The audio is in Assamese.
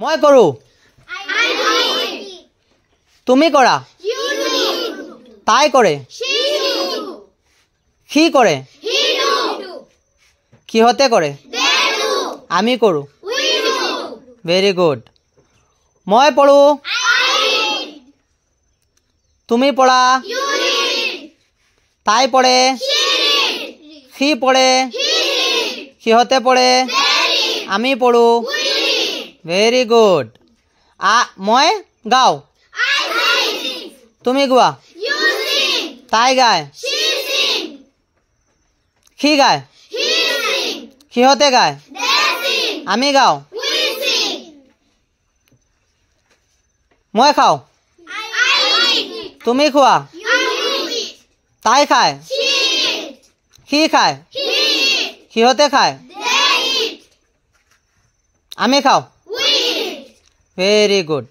মই কৰো তুমি কৰা তাই কৰে সি কৰে কিহতে কৰে আমি কৰো ভেরি গুড মই পঢ়ো তুমি পঢ়া তাই পঢ়ে সি পঢ়ে সিহঁতে পঢ়ে আমি পঢ়ো ভেরি গুড মই গাও তুমি গোৱা তাই গায় সি গায় সিহঁতে গায় আমি গাও মই খাও তুমি খোৱা তাই খায় সি খায় সিহঁতে খায় আমি খাও ভেৰি গুড